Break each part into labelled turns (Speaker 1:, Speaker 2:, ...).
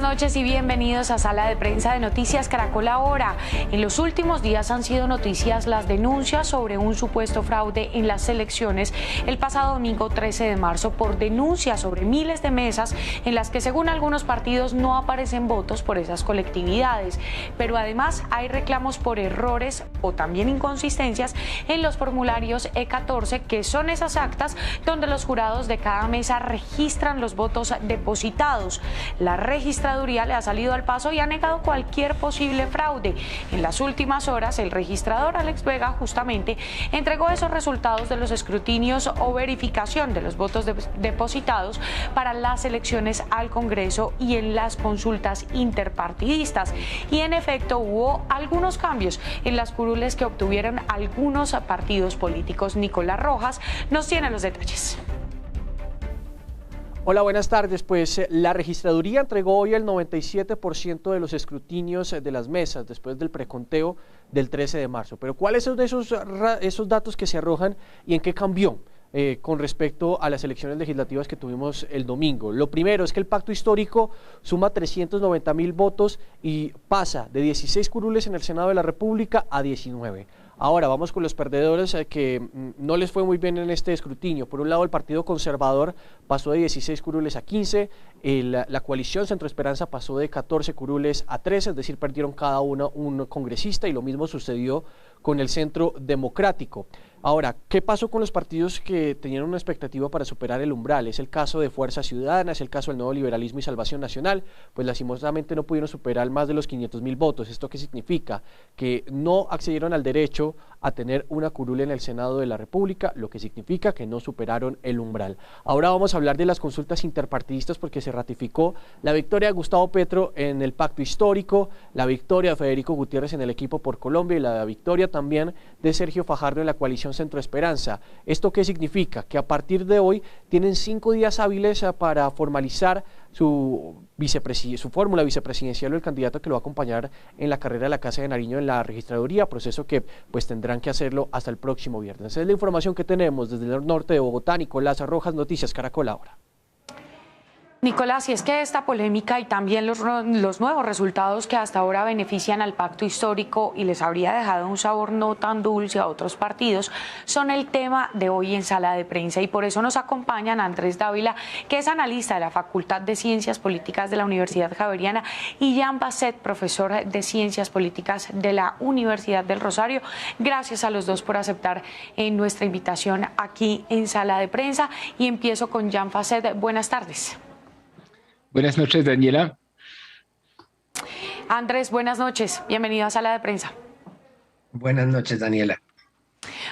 Speaker 1: noches y bienvenidos a Sala de Prensa de Noticias Caracol Ahora. En los últimos días han sido noticias las denuncias sobre un supuesto fraude en las elecciones el pasado domingo 13 de marzo por denuncias sobre miles de mesas en las que según algunos partidos no aparecen votos por esas colectividades. Pero además hay reclamos por errores o también inconsistencias en los formularios E14, que son esas actas donde los jurados de cada mesa registran los votos depositados. La registraduría le ha salido al paso y ha negado cualquier posible fraude. En las últimas horas, el registrador Alex Vega justamente entregó esos resultados de los escrutinios o verificación de los votos depositados para las elecciones al Congreso y en las consultas interpartidistas. Y en efecto hubo algunos cambios en las curules que obtuvieron algunos partidos políticos. Nicolás Rojas nos tiene los detalles.
Speaker 2: Hola, buenas tardes. Pues la registraduría entregó hoy el 97% de los escrutinios de las mesas después del preconteo del 13 de marzo. Pero ¿cuáles son esos datos que se arrojan y en qué cambió con respecto a las elecciones legislativas que tuvimos el domingo? Lo primero es que el pacto histórico suma 390.000 votos y pasa de 16 curules en el Senado de la República a 19. Ahora vamos con los perdedores que no les fue muy bien en este escrutinio. Por un lado, el Partido Conservador pasó de 16 curules a 15, la coalición Centro Esperanza pasó de 14 curules a 13, es decir, perdieron cada uno un congresista, y lo mismo sucedió con el Centro Democrático. Ahora, ¿qué pasó con los partidos que tenían una expectativa para superar el umbral? Es el caso de Fuerza Ciudadana, es el caso del Nuevo Liberalismo y Salvación Nacional, pues lastimosamente no pudieron superar más de los 500.000 votos. ¿Esto qué significa? Que no accedieron al derecho a tener una curul en el Senado de la República, lo que significa que no superaron el umbral. Ahora vamos a hablar de las consultas interpartidistas, porque se ratificó la victoria de Gustavo Petro en el pacto histórico, la victoria de Federico Gutiérrez en el Equipo por Colombia y la victoria también de Sergio Fajardo en la coalición Centro Esperanza. ¿Esto qué significa? Que a partir de hoy tienen 5 días hábiles para formalizar su fórmula vicepresidencial o el candidato que lo va a acompañar en la carrera de la Casa de Nariño en la registraduría, proceso que pues tendrán que hacerlo hasta el próximo viernes. Esa es la información que tenemos desde el norte de Bogotá. Nicolás Rojas, Noticias Caracol Ahora.
Speaker 1: Nicolás, y es que esta polémica y también los nuevos resultados que hasta ahora benefician al pacto histórico y les habría dejado un sabor no tan dulce a otros partidos son el tema de hoy en Sala de Prensa, y por eso nos acompañan Andrés Dávila, que es analista de la Facultad de Ciencias Políticas de la Universidad Javeriana, y Jan Basset, profesor de Ciencias Políticas de la Universidad del Rosario. Gracias a los dos por aceptar nuestra invitación aquí en Sala de Prensa, y empiezo con Jan Basset. Buenas tardes.
Speaker 3: Buenas noches, Daniela.
Speaker 1: Andrés, buenas noches. Bienvenido a Sala de Prensa.
Speaker 4: Buenas noches, Daniela.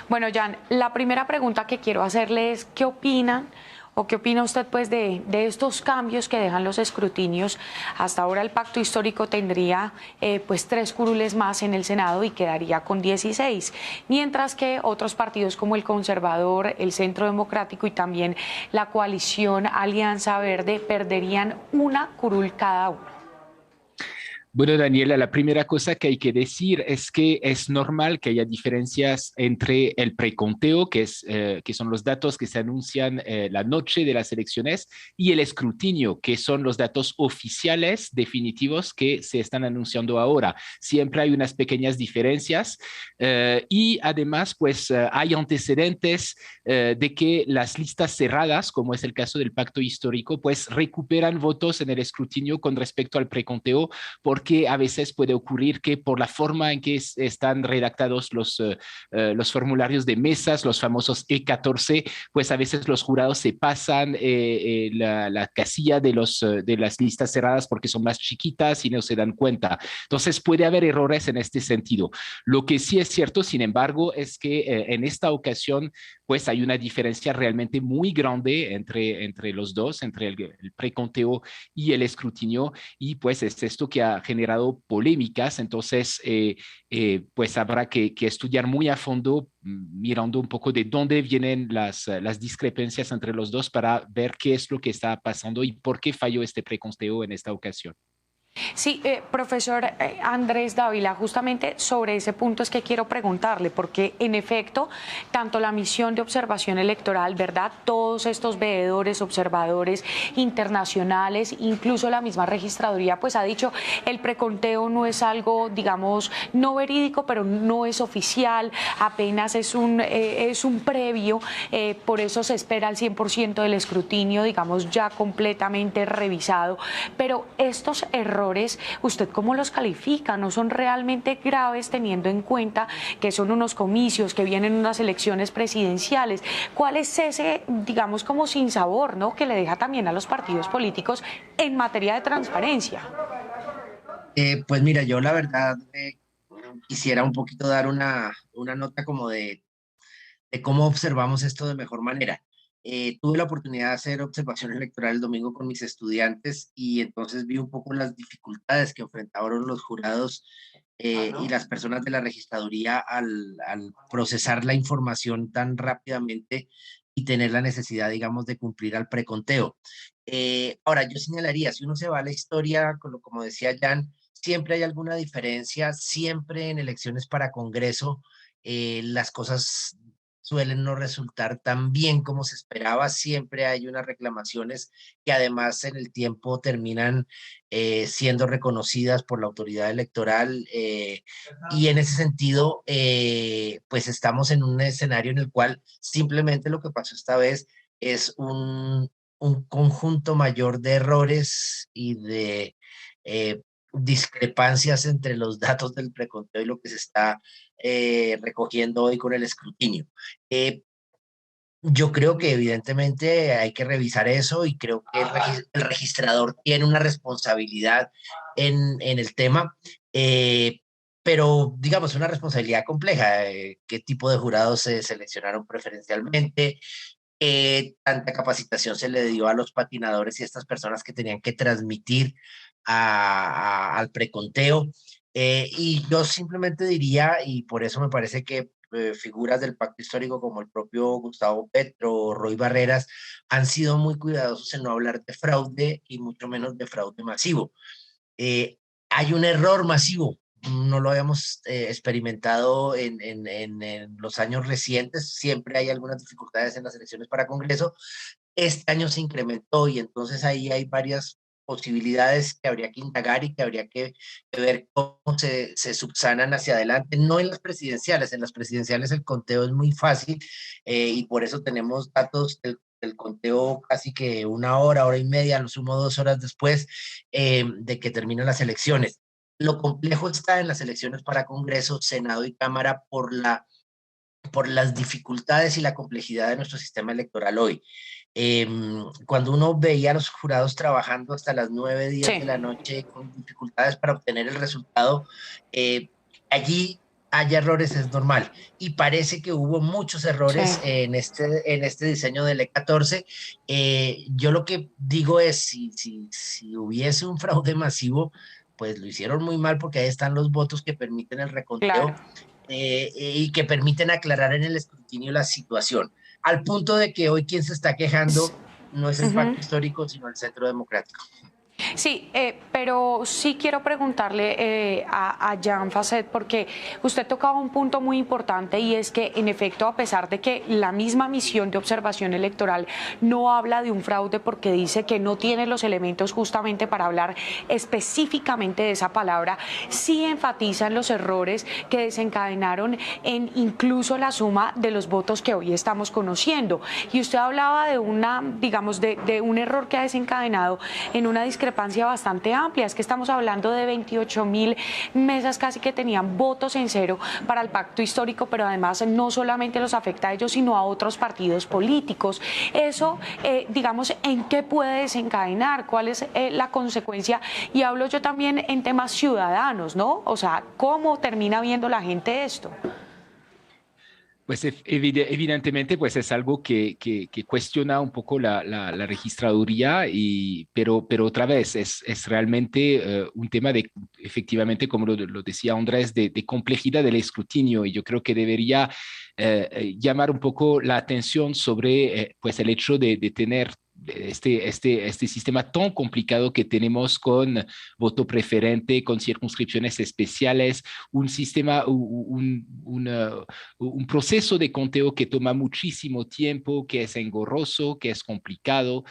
Speaker 1: Bueno, Jan, la primera pregunta que quiero hacerle es ¿qué opinan o qué opina usted pues de estos cambios que dejan los escrutinios? Hasta ahora el pacto histórico tendría pues 3 curules más en el Senado y quedaría con 16, mientras que otros partidos como el Conservador, el Centro Democrático y también la coalición Alianza Verde perderían una curul cada uno.
Speaker 3: Bueno, Daniela, la primera cosa que hay que decir es que es normal que haya diferencias entre el preconteo, que son los datos que se anuncian la noche de las elecciones, y el escrutinio, que son los datos oficiales definitivos que se están anunciando ahora. Siempre hay unas pequeñas diferencias y además pues hay antecedentes de que las listas cerradas, como es el caso del pacto histórico, pues recuperan votos en el escrutinio con respecto al preconteo, porque a veces puede ocurrir que por la forma en que están redactados los formularios de mesas, los famosos E14, pues a veces los jurados se pasan la casilla de las listas cerradas porque son más chiquitas y no se dan cuenta. Entonces puede haber errores en este sentido. Lo que sí es cierto, sin embargo, es que en esta ocasión pues hay una diferencia realmente muy grande entre los dos, entre el preconteo y el escrutinio, y pues es esto que ha generado polémicas. Entonces pues habrá que estudiar muy a fondo, mirando un poco de dónde vienen las discrepancias entre los dos para ver qué es lo que está pasando y por qué falló este preconteo en esta ocasión.
Speaker 1: Sí, profesor Andrés Dávila, justamente sobre ese punto es que quiero preguntarle, porque en efecto, tanto la misión de observación electoral, ¿verdad? Todos estos veedores, observadores internacionales, incluso la misma registraduría, pues ha dicho, el preconteo no es algo, digamos, no verídico, pero no es oficial, apenas es un previo, por eso se espera el 100% del escrutinio, digamos, ya completamente revisado. Pero estos errores, ¿usted cómo los califica? ¿No son realmente graves teniendo en cuenta que son unos comicios, que vienen unas elecciones presidenciales? ¿Cuál es ese, digamos, como sinsabor, ¿no?, que le deja también a los partidos políticos en materia de transparencia?
Speaker 4: Pues mira, yo la verdad quisiera un poquito dar una nota como de cómo observamos esto de mejor manera. Tuve la oportunidad de hacer observación electoral el domingo con mis estudiantes y entonces vi un poco las dificultades que enfrentaron los jurados y las personas de la registraduría al procesar la información tan rápidamente y tener la necesidad, digamos, de cumplir al preconteo. Ahora, yo señalaría, si uno se va a la historia, como decía Jan, siempre hay alguna diferencia, siempre en elecciones para Congreso las cosas suelen no resultar tan bien como se esperaba, siempre hay unas reclamaciones que además en el tiempo terminan siendo reconocidas por la autoridad electoral y en ese sentido pues estamos en un escenario en el cual simplemente lo que pasó esta vez es un conjunto mayor de errores y de eh, discrepancias entre los datos del preconteo y lo que se está recogiendo hoy con el escrutinio. Eh, yo creo que evidentemente hay que revisar eso y creo que el registrador tiene una responsabilidad en el tema, pero digamos una responsabilidad compleja. ¿Qué tipo de jurados se seleccionaron preferencialmente? Tanta capacitación se le dio a los patinadores y a estas personas que tenían que transmitir al preconteo. Y yo simplemente diría, y por eso me parece que figuras del pacto histórico como el propio Gustavo Petro o Roy Barreras han sido muy cuidadosos en no hablar de fraude y mucho menos de fraude masivo. Hay un error masivo, no lo habíamos experimentado en los años recientes, siempre hay algunas dificultades en las elecciones para Congreso, este año se incrementó y entonces ahí hay varias posibilidades que habría que indagar y que habría que ver cómo se subsanan hacia adelante, no en las presidenciales el conteo es muy fácil y por eso tenemos datos del conteo casi que una hora y media, a lo sumo 2 horas después de que terminan las elecciones. Lo complejo está en las elecciones para Congreso, Senado y Cámara por las dificultades y la complejidad de nuestro sistema electoral hoy. Cuando uno veía a los jurados trabajando hasta las 9, 10
Speaker 1: Sí.
Speaker 4: de la noche con dificultades para obtener el resultado, allí hay errores, es normal. Y parece que hubo muchos errores
Speaker 1: Sí.
Speaker 4: en este diseño del E14. Yo lo que digo es, si hubiese un fraude masivo, pues lo hicieron muy mal porque ahí están los votos que permiten el
Speaker 1: Claro.
Speaker 4: reconteo y que permiten aclarar en el escrutinio la situación, al punto de que hoy quien se está quejando no es el
Speaker 1: Ujú.
Speaker 4: pacto histórico, sino el Centro Democrático.
Speaker 1: Sí, pero sí quiero preguntarle a Jan Facet, porque usted tocaba un punto muy importante y es que, en efecto, a pesar de que la misma misión de observación electoral no habla de un fraude porque dice que no tiene los elementos justamente para hablar específicamente de esa palabra, sí enfatiza en los errores que desencadenaron en incluso la suma de los votos que hoy estamos conociendo. Y usted hablaba de digamos, de un error que ha desencadenado en una discrepancia bastante amplia. Es que estamos hablando de 28.000 mesas casi que tenían votos en cero para el pacto histórico, pero además no solamente los afecta a ellos, sino a otros partidos políticos. Eso, digamos, ¿en qué puede desencadenar? ¿Cuál es la consecuencia? Y hablo yo también en temas ciudadanos, ¿no? O sea, ¿cómo termina viendo la gente esto?
Speaker 3: Pues evidentemente pues es algo que cuestiona un poco la registraduría, pero otra vez es realmente un tema de, efectivamente, como lo decía Andrés, de complejidad del escrutinio, y yo creo que debería llamar un poco la atención sobre pues el hecho de tener este sistema tan complicado que tenemos con voto preferente, con circunscripciones especiales, un sistema, un proceso de conteo que toma muchísimo tiempo, que es engorroso, que es complicado.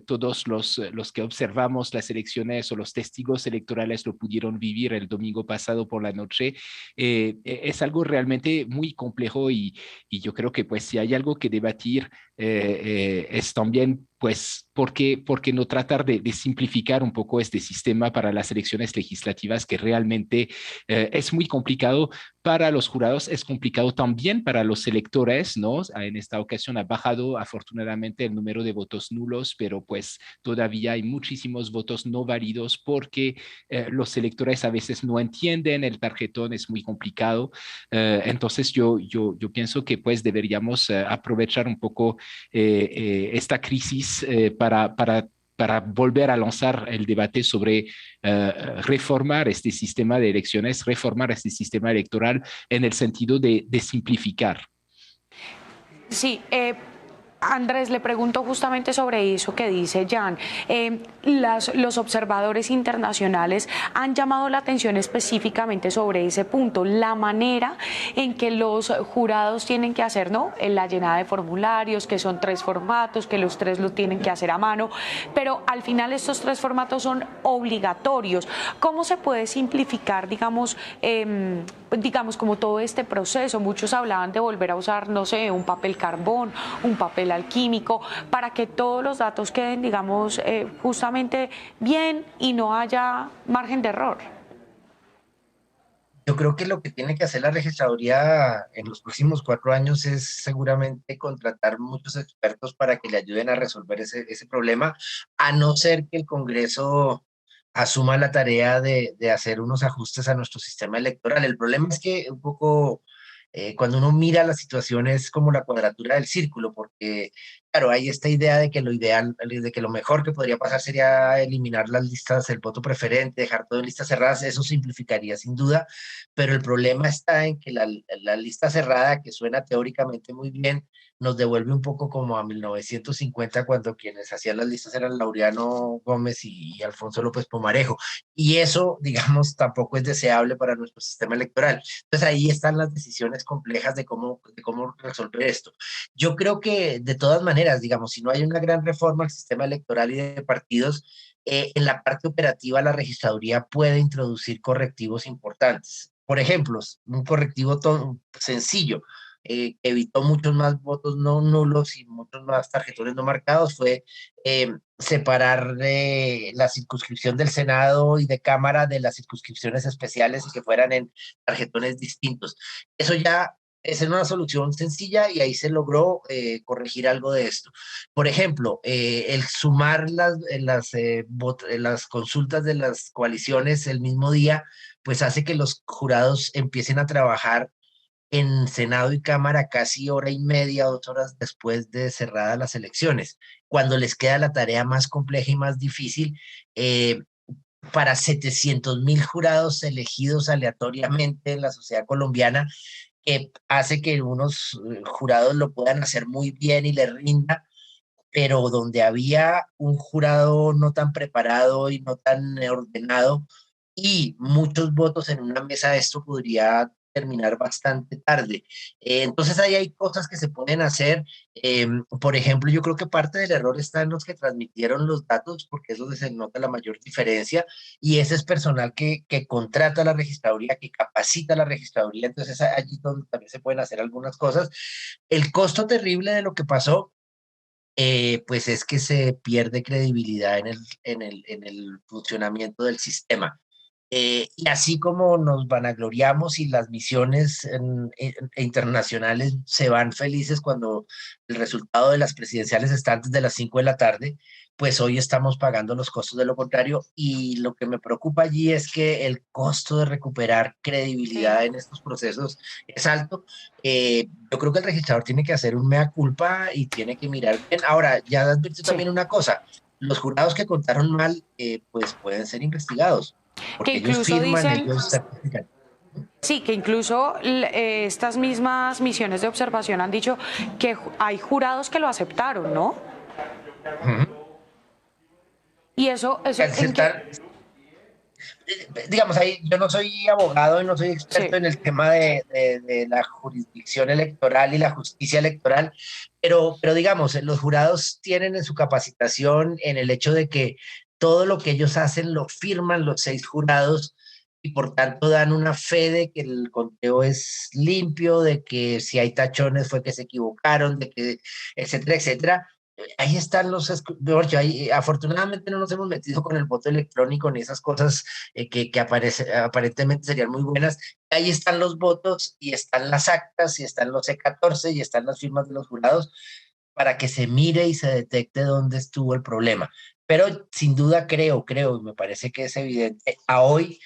Speaker 3: Todos los que observamos las elecciones o los testigos electorales lo pudieron vivir el domingo pasado por la noche. Es algo realmente muy complejo y yo creo que pues si hay algo que debatir es también pues ¿por qué no tratar de simplificar un poco este sistema para las elecciones legislativas que realmente es muy complicado para los jurados, es complicado también para los electores, ¿no? En esta ocasión ha bajado afortunadamente el número de votos nulos, pero pues todavía hay muchísimos votos no válidos porque los electores a veces no entienden, el tarjetón es muy complicado. Entonces yo pienso que pues deberíamos aprovechar un poco esta crisis para volver a lanzar el debate sobre reformar este sistema de elecciones, reformar este sistema electoral en el sentido de simplificar.
Speaker 1: Sí, Andrés, le pregunto justamente sobre eso que dice Jan. Los observadores internacionales han llamado la atención específicamente sobre ese punto, la manera en que los jurados tienen que hacer, ¿no? La llenada de formularios, que son 3 formatos, que los 3 lo tienen que hacer a mano, pero al final estos 3 formatos son obligatorios. ¿Cómo se puede simplificar, digamos, como todo este proceso? Muchos hablaban de volver a usar, no sé, un papel carbón, un papel alquímico, para que todos los datos queden, digamos, justamente bien y no haya margen de error.
Speaker 4: Yo creo que lo que tiene que hacer la registraduría en los próximos 4 años es seguramente contratar muchos expertos para que le ayuden a resolver ese problema, a no ser que el Congreso asuma la tarea de hacer unos ajustes a nuestro sistema electoral. El problema es que un poco cuando uno mira la situación es como la cuadratura del círculo, porque claro, hay esta idea de que lo ideal, de que lo mejor que podría pasar sería eliminar las listas, el voto preferente, dejar todo en listas cerradas. Eso simplificaría sin duda, pero el problema está en que la lista cerrada, que suena teóricamente muy bien, nos devuelve un poco como a 1950, cuando quienes hacían las listas eran Laureano Gómez y Alfonso López Pomarejo. Y eso, digamos, tampoco es deseable para nuestro sistema electoral. Entonces ahí están las decisiones complejas de cómo resolver esto. Yo creo que de todas maneras, digamos, si no hay una gran reforma al sistema electoral y de partidos, en la parte operativa la registraduría puede introducir correctivos importantes. Por ejemplo, un correctivo sencillo, que evitó muchos más votos no nulos y muchos más tarjetones no marcados, fue separar la circunscripción del Senado y de Cámara de las circunscripciones especiales y que fueran en tarjetones distintos. Eso ya es una solución sencilla y ahí se logró corregir algo de esto. Por ejemplo, el sumar las consultas de las coaliciones el mismo día, pues hace que los jurados empiecen a trabajar en Senado y Cámara casi hora y media, 2 horas después de cerradas las elecciones, cuando les queda la tarea más compleja y más difícil para 700.000 jurados elegidos aleatoriamente en la sociedad colombiana, que hace que unos jurados lo puedan hacer muy bien y les rinda, pero donde había un jurado no tan preparado y no tan ordenado y muchos votos en una mesa, esto podría terminar bastante tarde. Entonces ahí hay cosas que se pueden hacer. Por ejemplo, yo creo que parte del error está en los que transmitieron los datos, porque es donde se nota la mayor diferencia, y ese es personal que contrata a la registraduría, que capacita a la registraduría. Entonces allí donde también se pueden hacer algunas cosas. El costo terrible de lo que pasó, pues es que se pierde credibilidad en el funcionamiento del sistema. Y así como nos vanagloriamos y las misiones internacionales se van felices cuando el resultado de las presidenciales está antes de las 5 de la tarde, pues hoy estamos pagando los costos de lo contrario, y lo que me preocupa allí es que el costo de recuperar credibilidad en estos procesos es alto. Yo creo que el registrador tiene que hacer un mea culpa y tiene que mirar bien. Ahora, ya advirtió también una cosa: los jurados que contaron mal, pues pueden ser investigados. Porque
Speaker 1: que incluso
Speaker 4: ellos firman,
Speaker 1: dicen,
Speaker 4: ellos certifican.
Speaker 1: sí, que incluso estas mismas misiones de observación han dicho que hay jurados que lo aceptaron, ¿no?
Speaker 4: Ujú.
Speaker 1: Y eso, ¿en qué?
Speaker 4: Digamos, ahí yo no soy abogado y no soy experto
Speaker 1: Sí.
Speaker 4: en el tema de la jurisdicción electoral y la justicia electoral, pero digamos, los jurados tienen en su capacitación en el hecho de que todo lo que ellos hacen lo firman los 6 jurados y por tanto dan una fe de que el conteo es limpio, de que si hay tachones fue que se equivocaron, de que, etcétera, etcétera. Ahí están George, ahí, afortunadamente no nos hemos metido con el voto electrónico ni esas cosas que aparentemente serían muy buenas. Ahí están los votos y están las actas y están los C14 y están las firmas de los jurados para que se mire y se detecte dónde estuvo el problema. Pero sin duda creo, y me parece que es evidente a hoy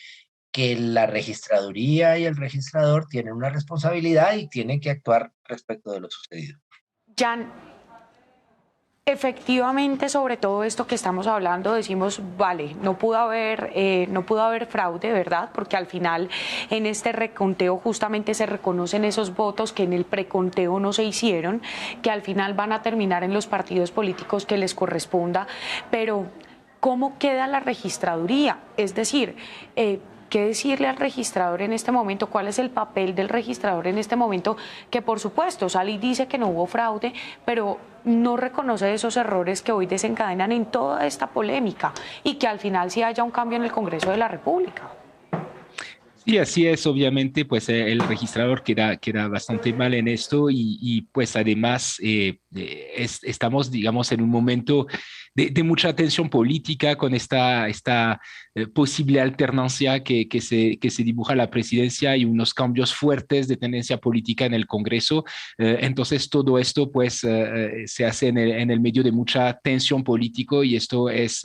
Speaker 4: que la registraduría y el registrador tienen una responsabilidad y tienen que actuar respecto de lo sucedido.
Speaker 1: Jan, efectivamente, sobre todo esto que estamos hablando, decimos, vale, no pudo haber fraude, ¿verdad? Porque al final en este reconteo justamente se reconocen esos votos que en el preconteo no se hicieron, que al final van a terminar en los partidos políticos que les corresponda, pero ¿cómo queda la registraduría? Es decir, ¿qué decirle al registrador en este momento? ¿Cuál es el papel del registrador en este momento? Que por supuesto, Sally dice que no hubo fraude, pero no reconoce esos errores que hoy desencadenan en toda esta polémica y que al final sí haya un cambio en el Congreso de la República.
Speaker 3: Sí, así es, obviamente, pues el registrador queda bastante mal en esto y pues además estamos, digamos, en un momento de mucha tensión política con esta posible alternancia que se dibuja a la presidencia y unos cambios fuertes de tendencia política en el Congreso. Entonces, todo esto pues se hace en el medio de mucha tensión política y esto es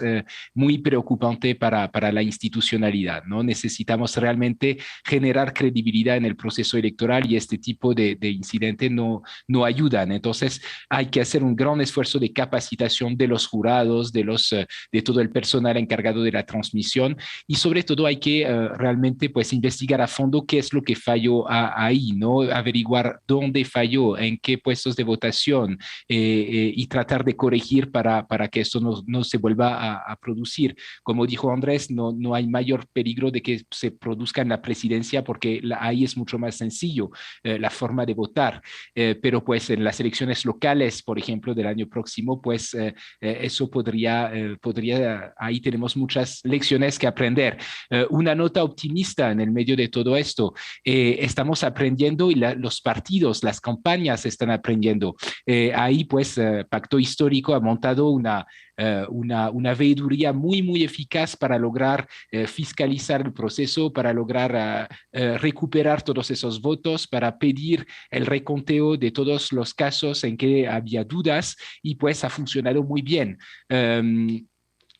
Speaker 3: muy preocupante para la institucionalidad, ¿no? Necesitamos realmente generar credibilidad en el proceso electoral y este tipo de incidentes no ayudan. Entonces, hay que hacer un gran esfuerzo de capacitación de los jurados, de todo el personal encargado de la transmisión y sobre todo hay que realmente pues investigar a fondo qué es lo que falló ahí, ¿no? Averiguar dónde falló, en qué puestos de votación y tratar de corregir para que esto no se vuelva a producir. Como dijo Andrés, no hay mayor peligro de que se produzca en la presidencia porque ahí es mucho más sencillo la forma de votar. Pero pues en las elecciones locales, por ejemplo, del año próximo, pues eso podría, ahí tenemos muchas lecciones que aprender. Una nota optimista en el medio de todo esto, estamos aprendiendo y los partidos, las campañas están aprendiendo. Ahí pues Pacto Histórico ha montado una veeduría muy eficaz para lograr fiscalizar el proceso, para lograr recuperar todos esos votos, para pedir el reconteo de todos los casos en que había dudas y pues ha funcionado muy bien.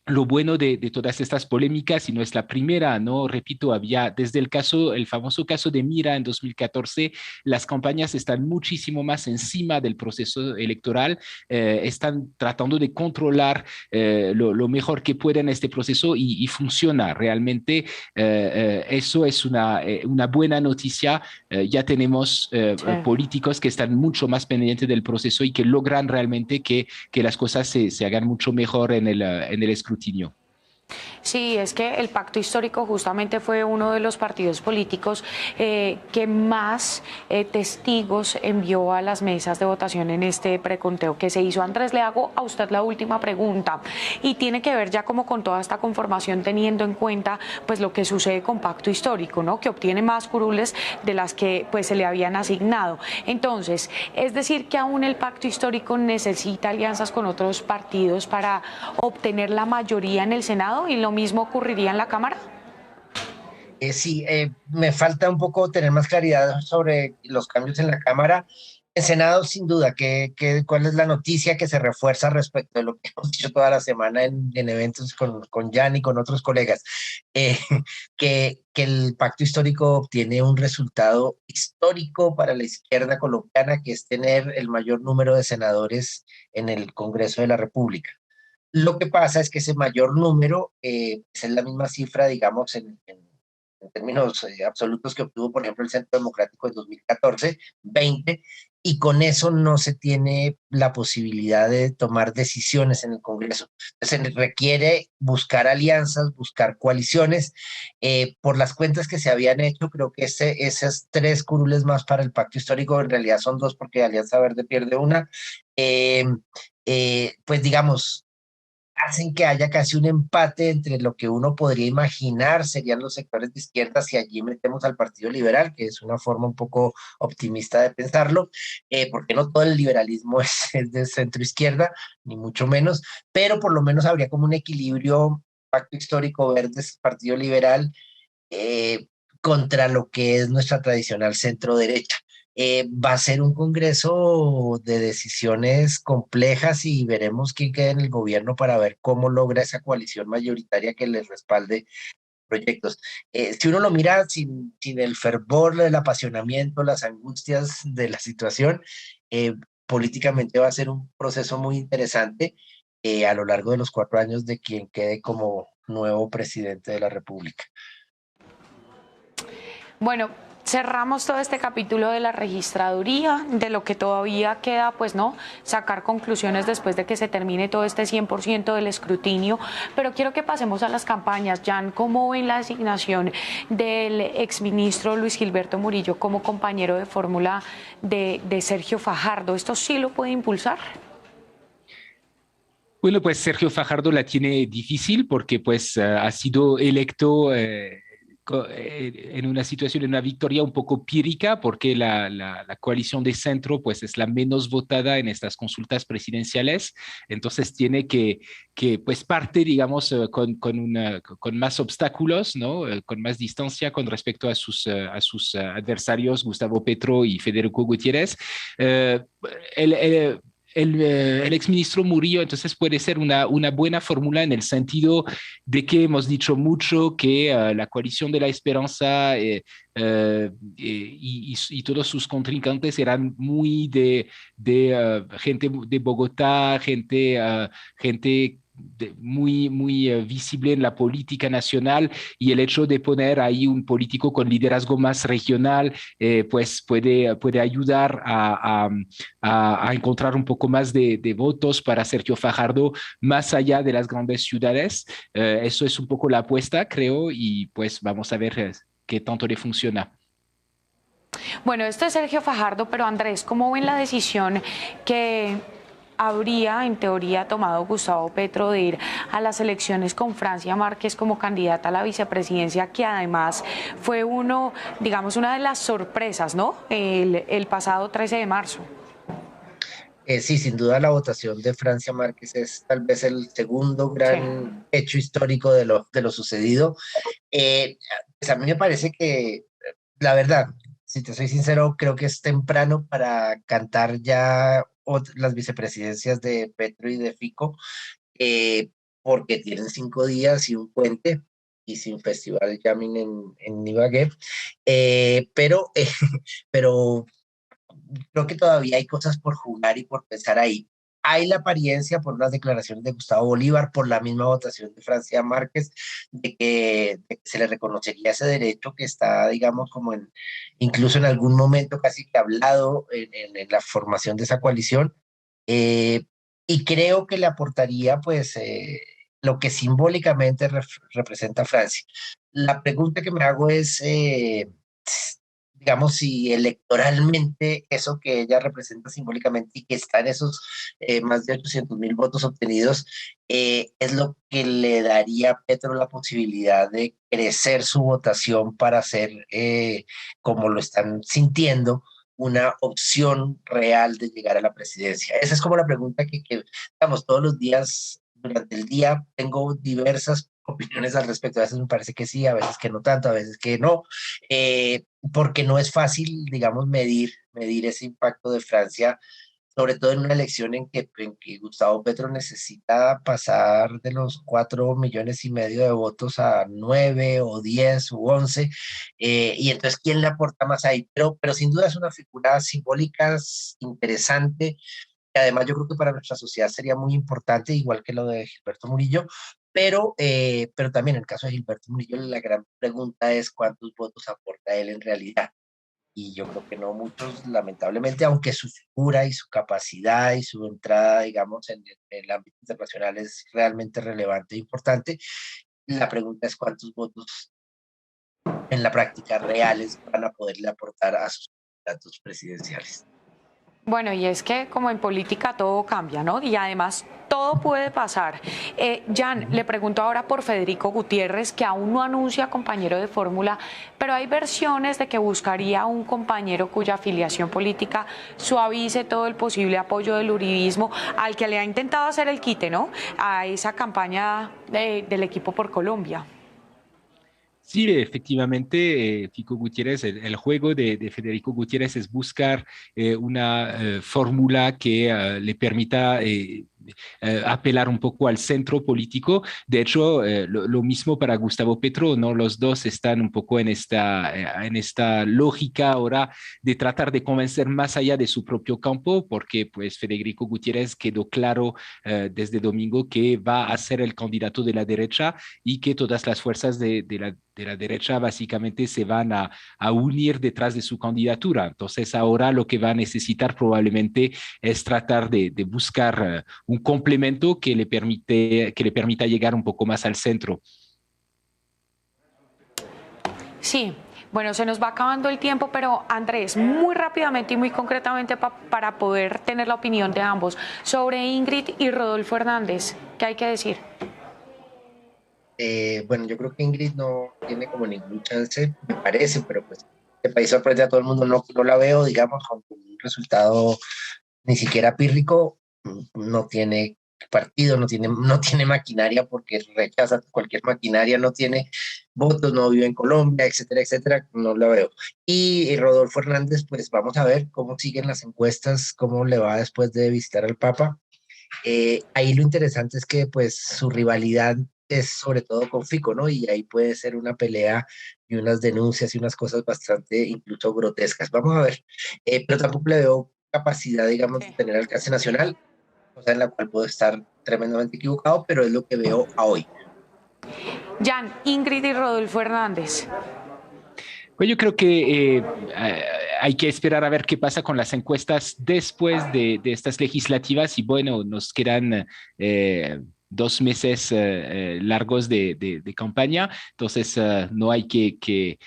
Speaker 3: Lo bueno de todas estas polémicas, y no es la primera, ¿no? Repito, había desde el famoso caso de Mira en 2014, las campañas están muchísimo más encima del proceso electoral, están tratando de controlar lo mejor que pueden este proceso y funciona realmente. Eso es una buena noticia. Ya tenemos
Speaker 1: Sí.
Speaker 3: políticos que están mucho más pendientes del proceso y que logran realmente que las cosas se hagan mucho mejor en el escrutinio.
Speaker 1: Sí, es que el pacto histórico justamente fue uno de los partidos políticos que más testigos envió a las mesas de votación en este preconteo que se hizo. Andrés, le hago a usted la última pregunta y tiene que ver ya como con toda esta conformación teniendo en cuenta pues lo que sucede con pacto histórico, ¿no? Que obtiene más curules de las que pues se le habían asignado. Entonces, es decir que aún el pacto histórico necesita alianzas con otros partidos para obtener la mayoría en el Senado y lo mismo ocurriría en la Cámara.
Speaker 4: Sí, me falta un poco tener más claridad sobre los cambios en la Cámara. En Senado, sin duda, ¿cuál es la noticia que se refuerza respecto de lo que hemos dicho toda la semana en eventos con Jan y con otros colegas? Eh, que el pacto histórico obtiene un resultado histórico para la izquierda colombiana, que es tener el mayor número de senadores en el Congreso de la República. Lo que pasa es que ese mayor número es la misma cifra, digamos, en términos absolutos que obtuvo, por ejemplo, el Centro Democrático en 2014, 20, y con eso no se tiene la posibilidad de tomar decisiones en el Congreso. Entonces se requiere buscar alianzas, buscar coaliciones. Por las cuentas que se habían hecho, creo que esas tres curules más para el pacto histórico, en realidad son dos porque Alianza Verde pierde una, eh, pues digamos, hacen que haya casi un empate entre lo que uno podría imaginar serían los sectores de izquierda, si allí metemos al Partido Liberal, que es una forma un poco optimista de pensarlo, porque no todo el liberalismo es de centro izquierda, ni mucho menos, pero por lo menos habría como un equilibrio, pacto histórico verdes, Partido Liberal, eh, contra lo que es nuestra tradicional centro derecha. Va a ser un congreso de decisiones complejas y veremos quién queda en el gobierno para ver cómo logra esa coalición mayoritaria que les respalde proyectos. Si uno lo mira sin el fervor, el apasionamiento, las angustias de la situación, políticamente va a ser un proceso muy interesante a lo largo de los 4 años de quien quede como nuevo presidente de la República.
Speaker 1: Bueno, cerramos todo este capítulo de la registraduría, de lo que todavía queda, pues no, sacar conclusiones después de que se termine todo este 100% del escrutinio, pero quiero que pasemos a las campañas. Jan, ¿cómo ven la designación del exministro Luis Gilberto Murillo como compañero de fórmula de Sergio Fajardo? ¿Esto sí lo puede impulsar?
Speaker 3: Bueno, pues Sergio Fajardo la tiene difícil porque pues ha sido electo en una situación, en una victoria un poco pírrica, porque la coalición de centro pues es la menos votada en estas consultas presidenciales, entonces tiene que pues parte, digamos, con más obstáculos, ¿no? Con más distancia con respecto a sus adversarios, Gustavo Petro y Federico Gutiérrez. Eh, el, el exministro Murillo entonces puede ser una buena fórmula en el sentido de que hemos dicho mucho que la coalición de la esperanza y todos sus contrincantes eran muy de gente de Bogotá, gente muy visible en la política nacional, y el hecho de poner ahí un político con liderazgo más regional pues puede ayudar a encontrar un poco más de votos para Sergio Fajardo más allá de las grandes ciudades. Eso es un poco la apuesta, creo, y pues vamos a ver qué tanto le funciona.
Speaker 1: Bueno, esto es Sergio Fajardo, pero Andrés, ¿cómo ven la decisión que habría en teoría tomado Gustavo Petro de ir a las elecciones con Francia Márquez como candidata a la vicepresidencia, que además fue digamos, una de las sorpresas, ¿no? El pasado 13 de marzo.
Speaker 4: Sí, sin duda la votación de Francia Márquez es tal vez el segundo gran hecho histórico de lo sucedido. Pues a mí me parece que, la verdad, si te soy sincero, creo que es temprano para cantar ya las vicepresidencias de Petro y de Fico, eh, porque tienen 5 días y un puente y sin festival jamming en Ibagué. Pero creo que todavía hay cosas por jugar y por pensar ahí. Hay la apariencia por las declaraciones de Gustavo Bolívar, por la misma votación de Francia Márquez, de que se le reconocería ese derecho que está, digamos, incluso en algún momento casi que hablado en la formación de esa coalición. Eh, y creo que le aportaría, pues, lo que simbólicamente representa a Francia. La pregunta que me hago es, digamos, si electoralmente eso que ella representa simbólicamente y que está en esos más de 800.000 votos obtenidos, es lo que le daría a Petro la posibilidad de crecer su votación para ser, como lo están sintiendo, una opción real de llegar a la presidencia. Esa es como la pregunta digamos, todos los días, durante el día, tengo diversas opiniones al respecto. A veces me parece que sí, a veces que no tanto, a veces que no, porque no es fácil, digamos, medir ese impacto de Francia, sobre todo en una elección en que Gustavo Petro necesita pasar de los 4,5 millones de votos a 9 o 10 u 11, y entonces, ¿quién le aporta más ahí? Pero sin duda es una figura simbólica interesante, que además yo creo que para nuestra sociedad sería muy importante, igual que lo de Gilberto Murillo, pero también en el caso de Gilberto Murillo la gran pregunta es cuántos votos aporta él en realidad. y yo creo que no muchos, lamentablemente, aunque su figura y su capacidad y su entrada, digamos, en el ámbito internacional es realmente relevante e importante. La pregunta es cuántos votos en la práctica reales van a poderle aportar a sus candidatos presidenciales.
Speaker 1: Bueno, y es que como en política todo cambia, ¿no? Y además todo puede pasar. Jan, le pregunto ahora por Federico Gutiérrez, que aún no anuncia compañero de fórmula, pero hay versiones de que buscaría un compañero cuya afiliación política suavice todo el posible apoyo del uribismo, al que le ha intentado hacer el quite, ¿no? A esa campaña del equipo por Colombia.
Speaker 3: Sí, efectivamente, Fico Gutiérrez, el juego de Federico Gutiérrez es buscar una fórmula que le permita apelar un poco al centro político. De hecho, lo mismo para Gustavo Petro, ¿no? Los dos están un poco en esta lógica ahora de tratar de convencer más allá de su propio campo, porque pues Federico Gutiérrez quedó claro desde domingo que va a ser el candidato de la derecha y que todas las fuerzas de la derecha básicamente se van a unir detrás de su candidatura. Entonces ahora lo que va a necesitar probablemente es tratar de buscar un complemento que le permita llegar un poco más al centro.
Speaker 1: Sí. Bueno, se nos va acabando el tiempo, pero Andrés, muy rápidamente y muy concretamente para poder tener la opinión de ambos sobre Ingrid y Rodolfo Hernández, ¿qué hay que decir?
Speaker 4: Bueno, yo creo que Ingrid no tiene como ningún chance, me parece, pero pues este país sorprende a todo el mundo, no la veo, digamos, con un resultado ni siquiera pírrico, no tiene partido, no tiene maquinaria porque rechaza cualquier maquinaria, no tiene votos, no vive en Colombia, etcétera, etcétera, no la veo. Y Rodolfo Hernández, pues vamos a ver cómo siguen las encuestas, cómo le va después de visitar al Papa. Ahí lo interesante es que pues su rivalidad es sobre todo con Fico, ¿no? Y ahí puede ser una pelea y unas denuncias y unas cosas bastante incluso grotescas. Vamos a ver, pero tampoco le veo capacidad, digamos, de tener alcance nacional, cosa en la cual puedo estar tremendamente equivocado, pero es lo que veo a hoy.
Speaker 1: Jan, Ingrid y Rodolfo Hernández.
Speaker 3: Pues yo creo que hay que esperar a ver qué pasa con las encuestas después de estas legislativas y bueno, nos quedan 2 meses largos de campaña, entonces no hay que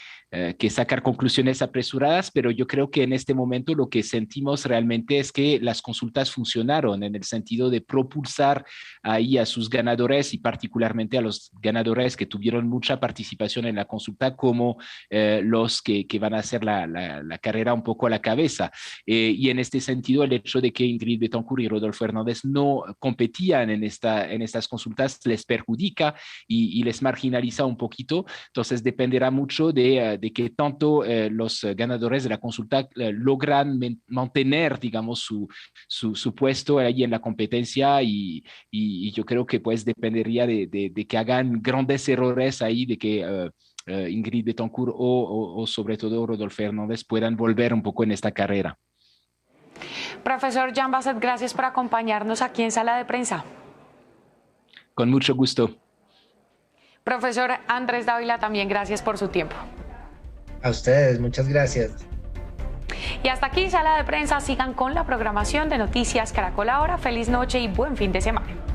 Speaker 3: sacar conclusiones apresuradas, pero yo creo que en este momento lo que sentimos realmente es que las consultas funcionaron en el sentido de propulsar ahí a sus ganadores y particularmente a los ganadores que tuvieron mucha participación en la consulta como los que van a hacer la carrera un poco a la cabeza. Y en este sentido, el hecho de que Ingrid Betancourt y Rodolfo Hernández no competían en estas consultas les perjudica y les marginaliza un poquito. Entonces dependerá mucho de que tanto los ganadores de la consulta logran mantener, digamos, su puesto ahí en la competencia y yo creo que pues dependería de que hagan grandes errores ahí, de que Ingrid Betancourt o sobre todo Rodolfo Hernández puedan volver un poco en esta carrera.
Speaker 1: Profesor Jan Basset, gracias por acompañarnos aquí en Sala de Prensa.
Speaker 3: Con mucho gusto.
Speaker 1: Profesor Andrés Dávila, también gracias por su tiempo.
Speaker 4: A ustedes, muchas gracias.
Speaker 1: Y hasta aquí Sala de Prensa. Sigan con la programación de Noticias Caracol Ahora. Feliz noche y buen fin de semana.